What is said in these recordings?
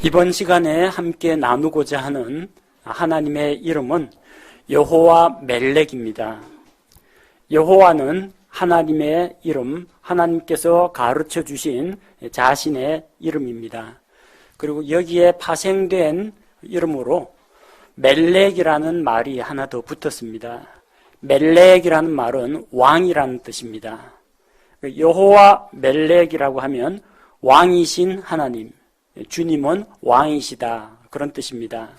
이번 시간에 함께 나누고자 하는 하나님의 이름은 여호와 멜렉입니다. 여호와는 하나님의 이름, 하나님께서 가르쳐 주신 자신의 이름입니다. 그리고 여기에 파생된 이름으로 멜렉이라는 말이 하나 더 붙었습니다. 멜렉이라는 말은 왕이라는 뜻입니다. 여호와 멜렉이라고 하면 왕이신 하나님, 주님은 왕이시다, 그런 뜻입니다.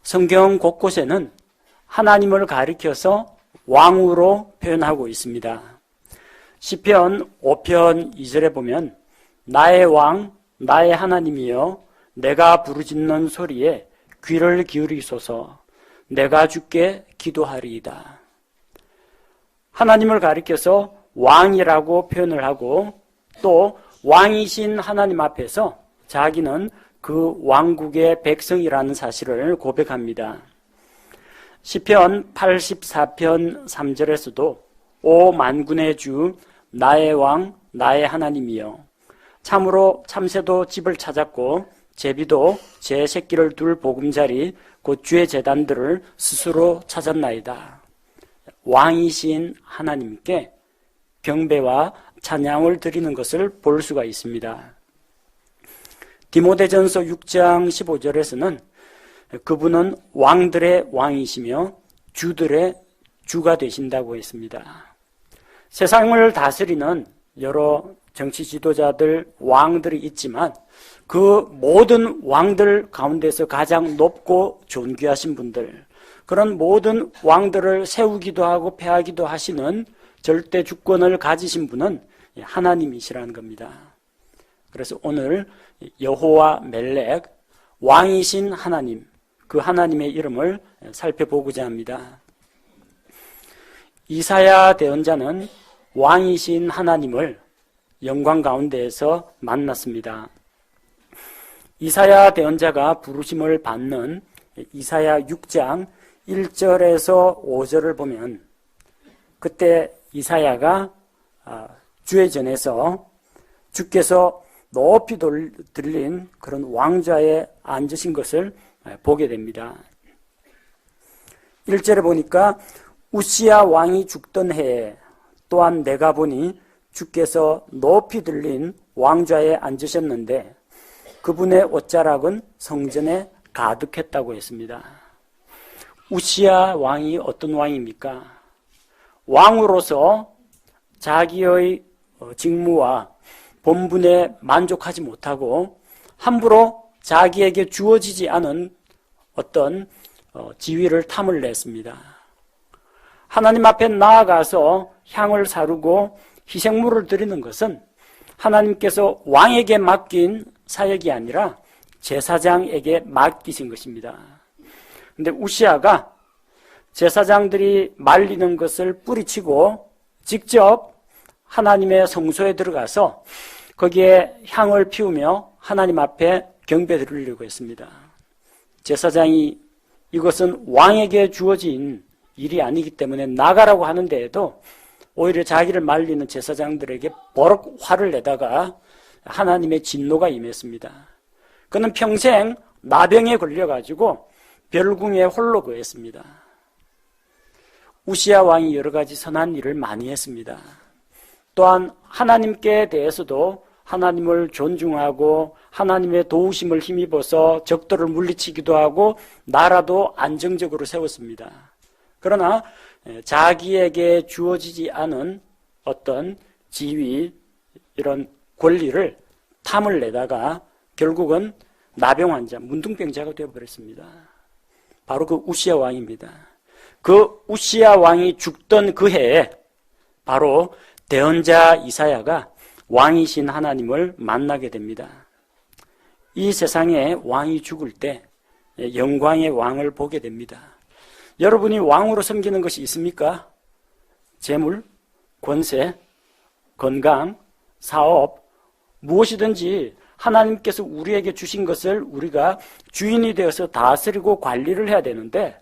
성경 곳곳에는 하나님을 가리켜서 왕으로 표현하고 있습니다. 시편 5편 2절에 보면 나의 왕, 나의 하나님이여 내가 부르짖는 소리에 귀를 기울이소서 내가 주께 기도하리이다. 하나님을 가리켜서 왕이라고 표현을 하고 또 왕이신 하나님 앞에서 자기는 그 왕국의 백성이라는 사실을 고백합니다. 시편 84편 3절에서도 오 만군의 주 나의 왕 나의 하나님이여 참으로 참새도 집을 찾았고 제비도 제 새끼를 둘 보금자리 곧 주의 제단들을 스스로 찾았나이다. 왕이신 하나님께 경배와 찬양을 드리는 것을 볼 수가 있습니다. 디모데전서 6장 15절에서는 그분은 왕들의 왕이시며 주들의 주가 되신다고 했습니다. 세상을 다스리는 여러 정치 지도자들, 왕들이 있지만 그 모든 왕들 가운데서 가장 높고 존귀하신 분들, 그런 모든 왕들을 세우기도 하고 폐하기도 하시는 절대 주권을 가지신 분은 하나님이시라는 겁니다. 그래서 오늘 여호와 멜렉, 왕이신 하나님, 그 하나님의 이름을 살펴보고자 합니다. 이사야 대언자는 왕이신 하나님을 영광 가운데에서 만났습니다. 이사야 대언자가 부르심을 받는 이사야 6장 1절에서 5절을 보면 그때 이사야가 주의 전에서 주께서 높이 들린 그런 왕좌에 앉으신 것을 보게 됩니다. 1절에 보니까 우시야 왕이 죽던 해에 또한 내가 보니 주께서 높이 들린 왕좌에 앉으셨는데 그분의 옷자락은 성전에 가득했다고 했습니다. 우시야 왕이 어떤 왕입니까? 왕으로서 자기의 직무와 본분에 만족하지 못하고 함부로 자기에게 주어지지 않은 어떤 지위를 탐을 냈습니다. 하나님 앞에 나아가서 향을 사르고 희생물을 드리는 것은 하나님께서 왕에게 맡긴 사역이 아니라 제사장에게 맡기신 것입니다. 그런데 우시아가 제사장들이 말리는 것을 뿌리치고 직접 하나님의 성소에 들어가서 거기에 향을 피우며 하나님 앞에 경배 드리려고 했습니다. 제사장이 이것은 왕에게 주어진 일이 아니기 때문에 나가라고 하는데에도 오히려 자기를 말리는 제사장들에게 버럭 화를 내다가 하나님의 진노가 임했습니다. 그는 평생 나병에 걸려가지고 별궁에 홀로 거했습니다. 우시야 왕이 여러 가지 선한 일을 많이 했습니다. 또한 하나님께 대해서도 하나님을 존중하고 하나님의 도우심을 힘입어서 적들을 물리치기도 하고 나라도 안정적으로 세웠습니다. 그러나 자기에게 주어지지 않은 어떤 지위, 이런 권리를 탐을 내다가 결국은 나병 환자, 문둥병자가 되어버렸습니다. 바로 그 우시야 왕입니다. 그 우시야 왕이 죽던 그 해에 바로 대언자 이사야가 왕이신 하나님을 만나게 됩니다. 이 세상에 왕이 죽을 때 영광의 왕을 보게 됩니다. 여러분이 왕으로 섬기는 것이 있습니까? 재물, 권세, 건강, 사업, 무엇이든지 하나님께서 우리에게 주신 것을 우리가 주인이 되어서 다스리고 관리를 해야 되는데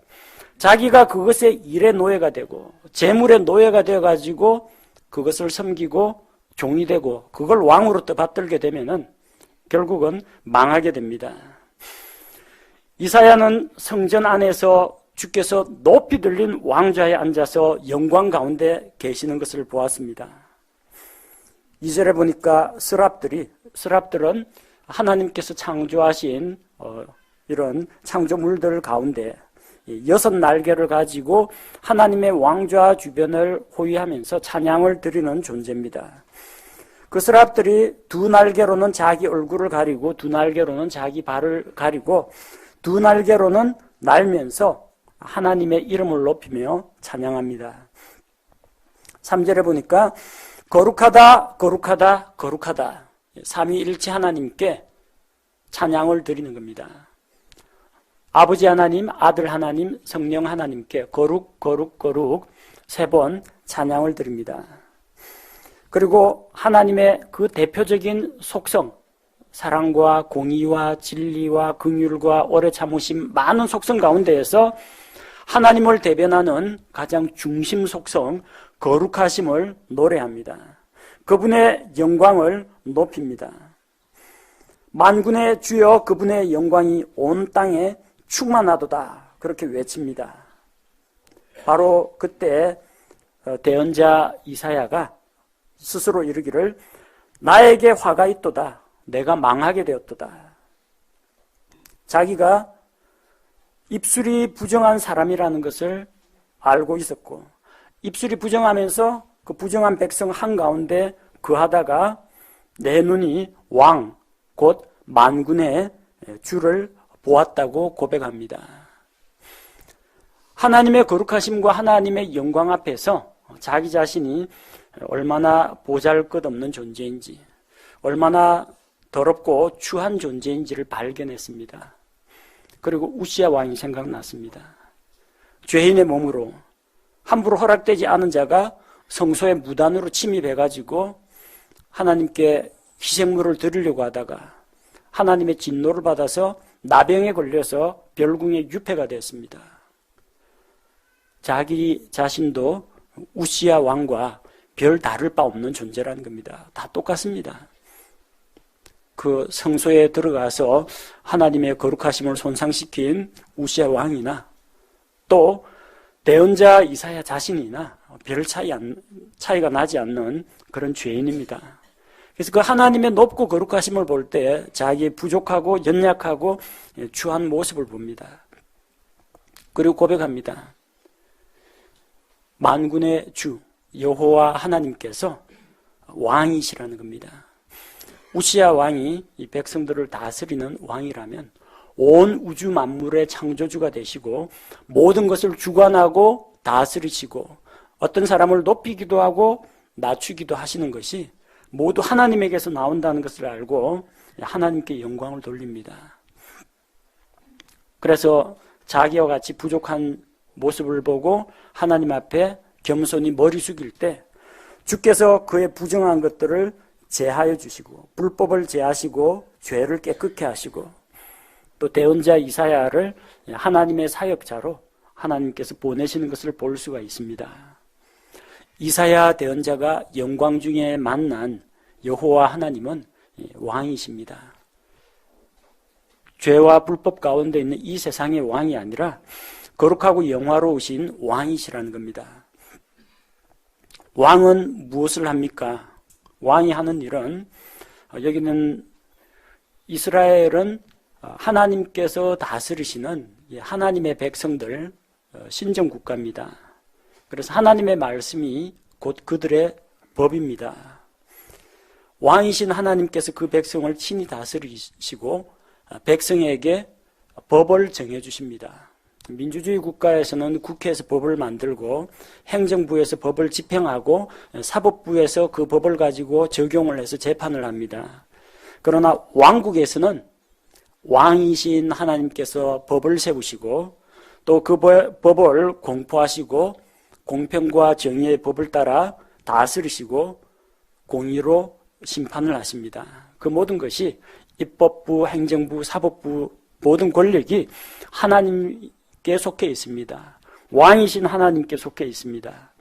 자기가 그것의 일의 노예가 되고 재물의 노예가 되어가지고 그것을 섬기고 종이 되고 그걸 왕으로 또 받들게 되면은 결국은 망하게 됩니다. 이사야는 성전 안에서 주께서 높이 들린 왕좌에 앉아서 영광 가운데 계시는 것을 보았습니다. 2절에 보니까 스랍들은 하나님께서 창조하신 이런 창조물들 가운데 6날개를 가지고 하나님의 왕좌 주변을 호위하면서 찬양을 드리는 존재입니다. 그 스랍들이 2날개로는 자기 얼굴을 가리고 2날개로는 자기 발을 가리고 2날개로는 날면서 하나님의 이름을 높이며 찬양합니다. 3절에 보니까 거룩하다 거룩하다 거룩하다 삼위일체 하나님께 찬양을 드리는 겁니다. 아버지 하나님, 아들 하나님, 성령 하나님께 거룩 거룩 거룩 3번 찬양을 드립니다. 그리고 하나님의 그 대표적인 속성, 사랑과 공의와 진리와 긍휼과 오래 참으심 많은 속성 가운데에서 하나님을 대변하는 가장 중심 속성 거룩하심을 노래합니다. 그분의 영광을 높입니다. 만군의 주여 그분의 영광이 온 땅에 충만하도다 그렇게 외칩니다. 바로 그때 대언자 이사야가 스스로 이르기를 나에게 화가 있도다 내가 망하게 되었도다. 자기가 입술이 부정한 사람이라는 것을 알고 있었고 입술이 부정하면서 그 부정한 백성 한가운데 거하다가 내 눈이 왕 곧 만군의 주를 보았다고 고백합니다. 하나님의 거룩하심과 하나님의 영광 앞에서 자기 자신이 얼마나 보잘것없는 존재인지 얼마나 더럽고 추한 존재인지를 발견했습니다. 그리고 우시야 왕이 생각났습니다. 죄인의 몸으로 함부로 허락되지 않은 자가 성소에 무단으로 침입해가지고 하나님께 희생물을 드리려고 하다가 하나님의 진노를 받아서 나병에 걸려서 별궁의 유폐가 되었습니다. 자기 자신도 우시야 왕과 별 다를 바 없는 존재라는 겁니다. 다 똑같습니다. 그 성소에 들어가서 하나님의 거룩하심을 손상시킨 우시야 왕이나 또 대언자 이사야 자신이나 별 차이가 나지 않는 그런 죄인입니다. 그래서 그 하나님의 높고 거룩하심을 볼 때 자기의 부족하고 연약하고 추한 모습을 봅니다. 그리고 고백합니다. 만군의 주 여호와 하나님께서 왕이시라는 겁니다. 우시야 왕이 이 백성들을 다스리는 왕이라면 온 우주 만물의 창조주가 되시고 모든 것을 주관하고 다스리시고 어떤 사람을 높이기도 하고 낮추기도 하시는 것이 모두 하나님에게서 나온다는 것을 알고 하나님께 영광을 돌립니다. 그래서 자기와 같이 부족한 모습을 보고 하나님 앞에 겸손히 머리 숙일 때 주께서 그의 부정한 것들을 제하여 주시고 불법을 제하시고 죄를 깨끗게 하시고 또 대언자 이사야를 하나님의 사역자로 하나님께서 보내시는 것을 볼 수가 있습니다. 이사야 대언자가 영광 중에 만난 여호와 하나님은 왕이십니다. 죄와 불법 가운데 있는 이 세상의 왕이 아니라 거룩하고 영화로우신 왕이시라는 겁니다. 왕은 무엇을 합니까? 왕이 하는 일은 여기는 이스라엘은 하나님께서 다스리시는 하나님의 백성들 신정국가입니다. 그래서 하나님의 말씀이 곧 그들의 법입니다. 왕이신 하나님께서 그 백성을 친히 다스리시고 백성에게 법을 정해주십니다. 민주주의 국가에서는 국회에서 법을 만들고 행정부에서 법을 집행하고 사법부에서 그 법을 가지고 적용을 해서 재판을 합니다. 그러나 왕국에서는 왕이신 하나님께서 법을 세우시고 또 그 법을 공포하시고 공평과 정의의 법을 따라 다스리시고 공의로 심판을 하십니다. 그 모든 것이 입법부, 행정부, 사법부 모든 권력이 하나님께 속해 있습니다. 왕이신 하나님께 속해 있습니다.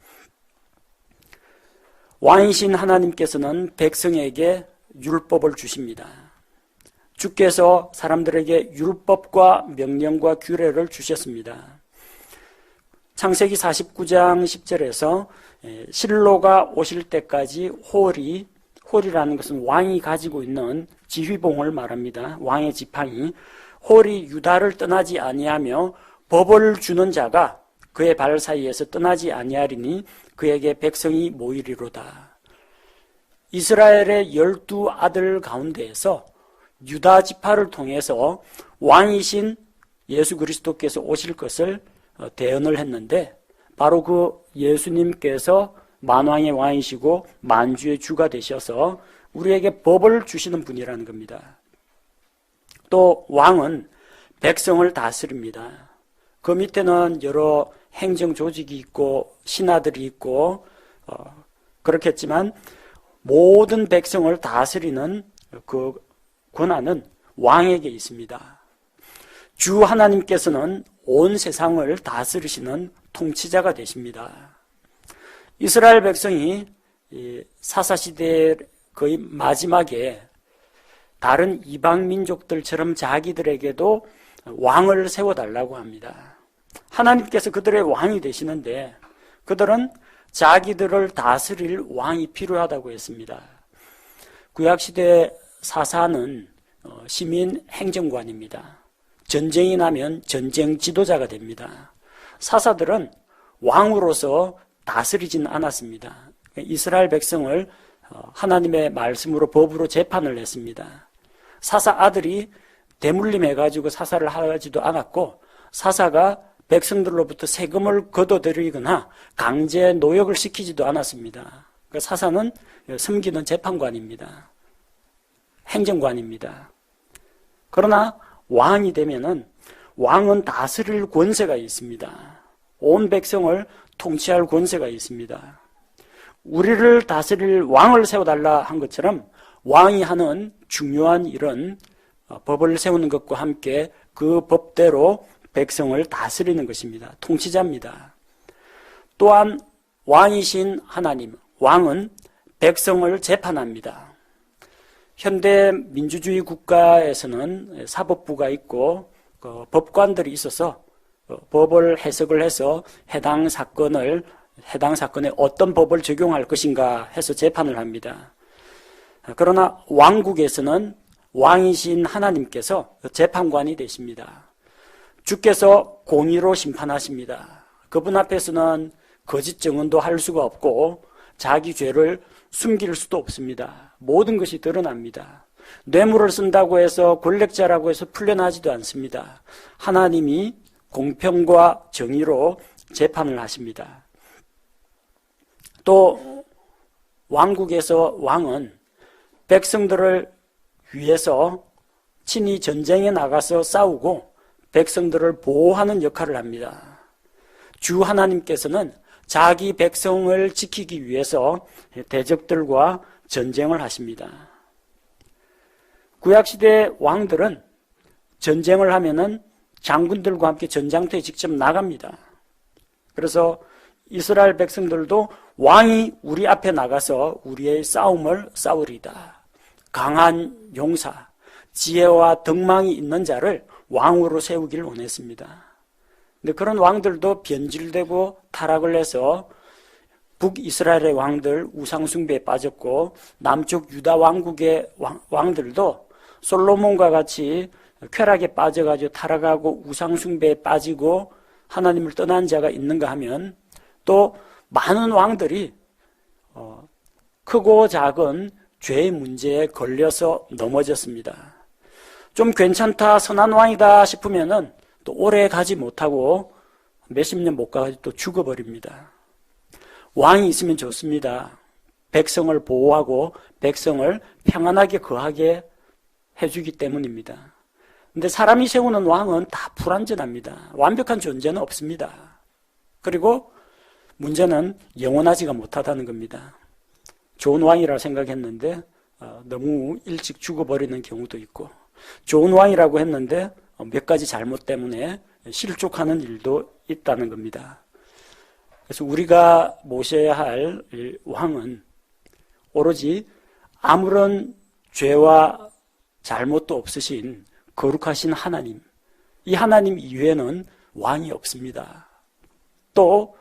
왕이신 하나님께서는 백성에게 율법을 주십니다. 주께서 사람들에게 율법과 명령과 규례를 주셨습니다. 창세기 49장 10절에서 실로가 오실 때까지 홀이라는 것은 왕이 가지고 있는 지휘봉을 말합니다. 왕의 지팡이. 홀이 유다를 떠나지 아니하며 법을 주는 자가 그의 발 사이에서 떠나지 아니하리니 그에게 백성이 모이리로다. 이스라엘의 12 아들 가운데에서 유다 지파를 통해서 왕이신 예수 그리스도께서 오실 것을 대언을 했는데, 바로 그 예수님께서 만왕의 왕이시고 만주의 주가 되셔서 우리에게 법을 주시는 분이라는 겁니다. 또 왕은 백성을 다스립니다. 그 밑에는 여러 행정 조직이 있고 신하들이 있고 그렇겠지만 모든 백성을 다스리는 그 권한은 왕에게 있습니다. 주 하나님께서는 온 세상을 다스리시는 통치자가 되십니다. 이스라엘 백성이 사사시대의 거의 마지막에 다른 이방 민족들처럼 자기들에게도 왕을 세워달라고 합니다. 하나님께서 그들의 왕이 되시는데 그들은 자기들을 다스릴 왕이 필요하다고 했습니다. 구약시대 사사는 시민 행정관입니다. 전쟁이 나면 전쟁 지도자가 됩니다. 사사들은 왕으로서 다스리진 않았습니다. 이스라엘 백성을 하나님의 말씀으로 법으로 재판을 했습니다. 사사 아들이 대물림해가지고 사사를 하지도 않았고, 사사가 백성들로부터 세금을 걷어들이거나 강제 노역을 시키지도 않았습니다. 사사는 섬기는 재판관입니다. 행정관입니다. 그러나 왕이 되면은 왕은 다스릴 권세가 있습니다. 온 백성을 통치할 권세가 있습니다. 우리를 다스릴 왕을 세워달라 한 것처럼 왕이 하는 중요한 일은 법을 세우는 것과 함께 그 법대로 백성을 다스리는 것입니다. 통치자입니다. 또한 왕이신 하나님, 왕은 백성을 재판합니다. 현대 민주주의 국가에서는 사법부가 있고 법관들이 있어서 법을 해석을 해서 해당 사건에 어떤 법을 적용할 것인가 해서 재판을 합니다. 그러나 왕국에서는 왕이신 하나님께서 재판관이 되십니다. 주께서 공의로 심판하십니다. 그분 앞에서는 거짓 증언도 할 수가 없고 자기 죄를 숨길 수도 없습니다. 모든 것이 드러납니다. 뇌물을 쓴다고 해서 권력자라고 해서 풀려나지도 않습니다. 하나님이 공평과 정의로 재판을 하십니다. 또 왕국에서 왕은 백성들을 위해서 친히 전쟁에 나가서 싸우고 백성들을 보호하는 역할을 합니다. 주 하나님께서는 자기 백성을 지키기 위해서 대적들과 전쟁을 하십니다. 구약시대 왕들은 전쟁을 하면은 장군들과 함께 전장터에 직접 나갑니다. 그래서 이스라엘 백성들도 왕이 우리 앞에 나가서 우리의 싸움을 싸우리다. 강한 용사, 지혜와 덕망이 있는 자를 왕으로 세우기를 원했습니다. 근데 그런 왕들도 변질되고 타락을 해서 북이스라엘의 왕들 우상숭배에 빠졌고, 남쪽 유다 왕국의 왕들도 솔로몬과 같이 쾌락에 빠져가지고 타락하고 우상숭배에 빠지고 하나님을 떠난 자가 있는가 하면, 또 많은 왕들이 크고 작은 죄의 문제에 걸려서 넘어졌습니다. 좀 괜찮다, 선한 왕이다 싶으면은 또 오래 가지 못하고 몇십 년 못 가가지고 또 죽어버립니다. 왕이 있으면 좋습니다. 백성을 보호하고 백성을 평안하게 거하게 해주기 때문입니다. 근데 사람이 세우는 왕은 다 불완전합니다. 완벽한 존재는 없습니다. 그리고 문제는 영원하지가 못하다는 겁니다. 좋은 왕이라 생각했는데 너무 일찍 죽어버리는 경우도 있고, 좋은 왕이라고 했는데 몇 가지 잘못 때문에 실족하는 일도 있다는 겁니다. 그래서 우리가 모셔야 할 왕은 오로지 아무런 죄와 잘못도 없으신 거룩하신 하나님, 이 하나님 이외에는 왕이 없습니다. 또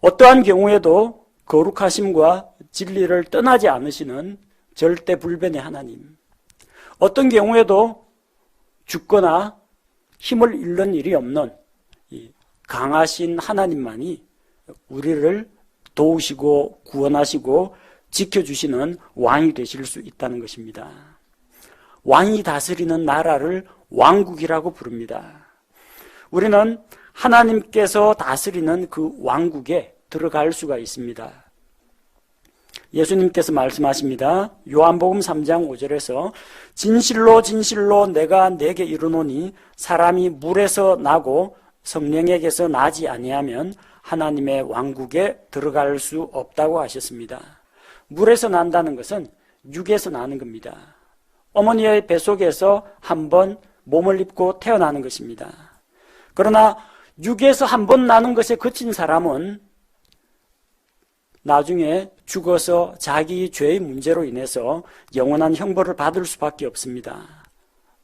어떠한 경우에도 거룩하심과 진리를 떠나지 않으시는 절대 불변의 하나님, 어떤 경우에도 죽거나 힘을 잃는 일이 없는 이 강하신 하나님만이 우리를 도우시고 구원하시고 지켜주시는 왕이 되실 수 있다는 것입니다. 왕이 다스리는 나라를 왕국이라고 부릅니다. 우리는 하나님께서 다스리는 그 왕국에 들어갈 수가 있습니다. 예수님께서 말씀하십니다. 요한복음 3장 5절에서 진실로 진실로 내가 네게 이르노니 사람이 물에서 나고 성령에게서 나지 아니하면 하나님의 왕국에 들어갈 수 없다고 하셨습니다. 물에서 난다는 것은 육에서 나는 겁니다. 어머니의 뱃속에서 한번 몸을 입고 태어나는 것입니다. 그러나 육에서 한번 나는 것에 그친 사람은 나중에 죽어서 자기 죄의 문제로 인해서 영원한 형벌을 받을 수밖에 없습니다.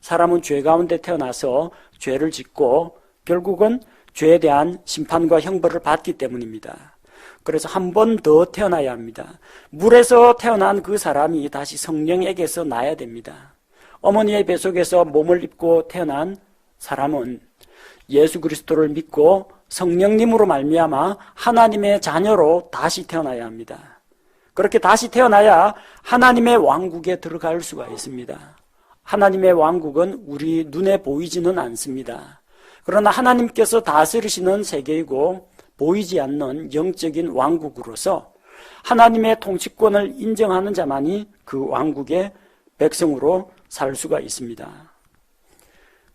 사람은 죄 가운데 태어나서 죄를 짓고 결국은 죄에 대한 심판과 형벌을 받기 때문입니다. 그래서 한 번 더 태어나야 합니다. 물에서 태어난 그 사람이 다시 성령에게서 나야 됩니다. 어머니의 뱃속에서 몸을 입고 태어난 사람은 예수 그리스도를 믿고 성령님으로 말미암아 하나님의 자녀로 다시 태어나야 합니다. 그렇게 다시 태어나야 하나님의 왕국에 들어갈 수가 있습니다. 하나님의 왕국은 우리 눈에 보이지는 않습니다. 그러나 하나님께서 다스리시는 세계이고 보이지 않는 영적인 왕국으로서 하나님의 통치권을 인정하는 자만이 그 왕국의 백성으로 살 수가 있습니다.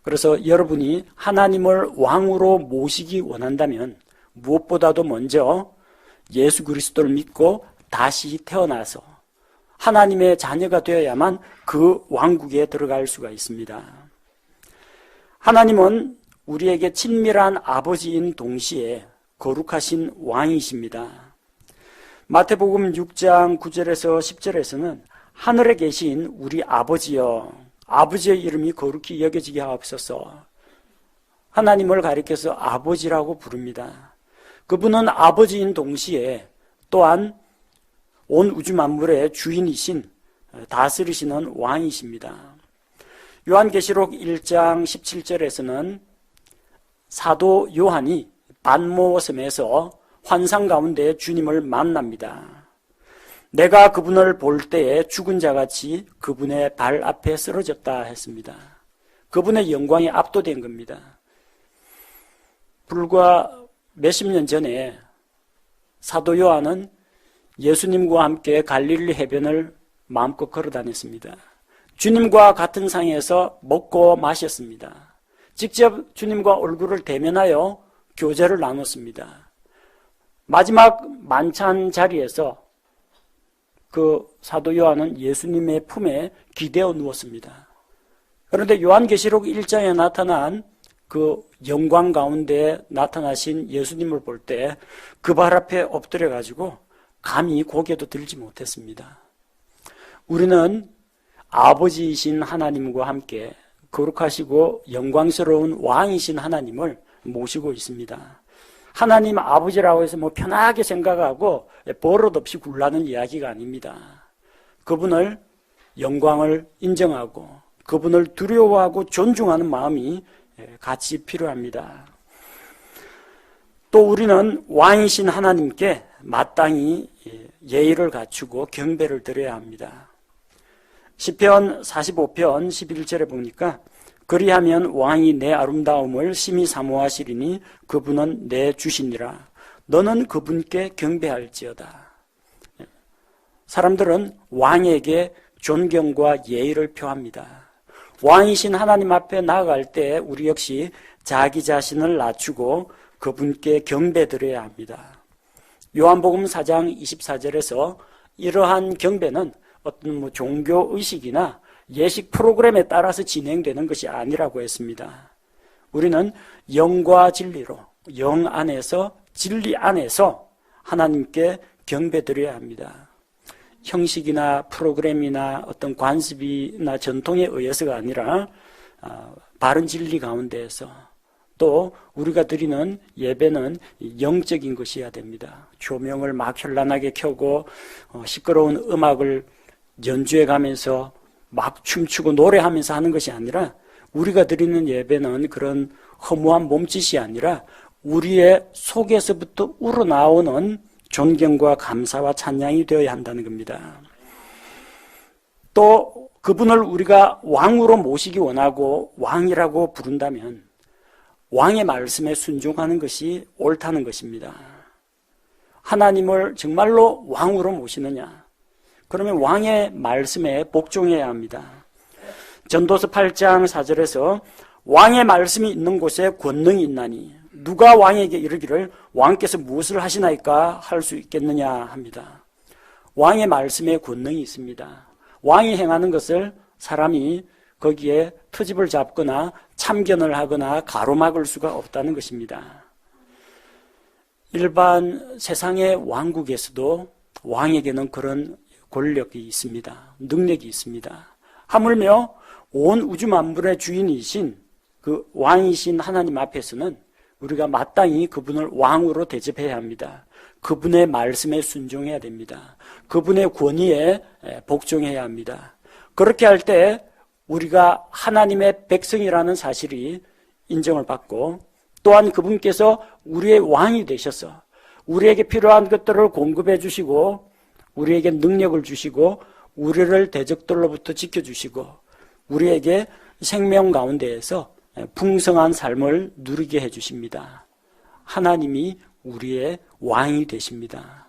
그래서 여러분이 하나님을 왕으로 모시기 원한다면 무엇보다도 먼저 예수 그리스도를 믿고 다시 태어나서 하나님의 자녀가 되어야만 그 왕국에 들어갈 수가 있습니다. 하나님은 우리에게 친밀한 아버지인 동시에 거룩하신 왕이십니다. 마태복음 6장 9절에서 10절에서는 하늘에 계신 우리 아버지여, 아버지의 이름이 거룩히 여겨지게 하옵소서. 하나님을 가리켜서 아버지라고 부릅니다. 그분은 아버지인 동시에 또한 온 우주 만물의 주인이신 다스리시는 왕이십니다. 요한계시록 1장 17절에서는 사도 요한이 반모섬에서 환상 가운데 주님을 만납니다. 내가 그분을 볼 때에 죽은 자같이 그분의 발 앞에 쓰러졌다 했습니다. 그분의 영광에 압도된 겁니다. 불과 몇십 년 전에 사도 요한은 예수님과 함께 갈릴리 해변을 마음껏 걸어 다녔습니다. 주님과 같은 상에서 먹고 마셨습니다. 직접 주님과 얼굴을 대면하여 교제를 나눴습니다. 마지막 만찬 자리에서 그 사도 요한은 예수님의 품에 기대어 누웠습니다. 그런데 요한계시록 1장에 나타난 그 영광 가운데 나타나신 예수님을 볼 때 그 발 앞에 엎드려 가지고 감히 고개도 들지 못했습니다. 우리는 아버지이신 하나님과 함께 거룩하시고 영광스러운 왕이신 하나님을 모시고 있습니다. 하나님 아버지라고 해서 뭐 편하게 생각하고 버릇없이 굴라는 이야기가 아닙니다. 그분을 영광을 인정하고 그분을 두려워하고 존중하는 마음이 같이 필요합니다. 또 우리는 왕이신 하나님께 마땅히 예의를 갖추고 경배를 드려야 합니다. 시편 45편 11절에 보니까 그리하면 왕이 내 아름다움을 심히 사모하시리니 그분은 내 주시니라. 너는 그분께 경배할지어다. 사람들은 왕에게 존경과 예의를 표합니다. 왕이신 하나님 앞에 나아갈 때 우리 역시 자기 자신을 낮추고 그분께 경배드려야 합니다. 요한복음 4장 24절에서 이러한 경배는 어떤 종교의식이나 예식 프로그램에 따라서 진행되는 것이 아니라고 했습니다. 우리는 영과 진리로 영 안에서 진리 안에서 하나님께 경배드려야 합니다. 형식이나 프로그램이나 어떤 관습이나 전통에 의해서가 아니라 바른 진리 가운데에서 또 우리가 드리는 예배는 영적인 것이어야 됩니다. 조명을 막 현란하게 켜고 시끄러운 음악을 연주해 가면서 막 춤추고 노래하면서 하는 것이 아니라 우리가 드리는 예배는 그런 허무한 몸짓이 아니라 우리의 속에서부터 우러나오는 존경과 감사와 찬양이 되어야 한다는 겁니다. 또 그분을 우리가 왕으로 모시기 원하고 왕이라고 부른다면 왕의 말씀에 순종하는 것이 옳다는 것입니다. 하나님을 정말로 왕으로 모시느냐? 그러면 왕의 말씀에 복종해야 합니다. 전도서 8장 4절에서 왕의 말씀이 있는 곳에 권능이 있나니 누가 왕에게 이르기를 왕께서 무엇을 하시나이까 할 수 있겠느냐 합니다. 왕의 말씀에 권능이 있습니다. 왕이 행하는 것을 사람이 거기에 트집을 잡거나 참견을 하거나 가로막을 수가 없다는 것입니다. 일반 세상의 왕국에서도 왕에게는 그런 권력이 있습니다. 능력이 있습니다. 하물며 온 우주 만물의 주인이신 그 왕이신 하나님 앞에서는 우리가 마땅히 그분을 왕으로 대접해야 합니다. 그분의 말씀에 순종해야 됩니다. 그분의 권위에 복종해야 합니다. 그렇게 할 때 우리가 하나님의 백성이라는 사실이 인정을 받고 또한 그분께서 우리의 왕이 되셔서 우리에게 필요한 것들을 공급해 주시고 우리에게 능력을 주시고 우리를 대적들로부터 지켜주시고 우리에게 생명 가운데에서 풍성한 삶을 누리게 해주십니다. 하나님이 우리의 왕이 되십니다.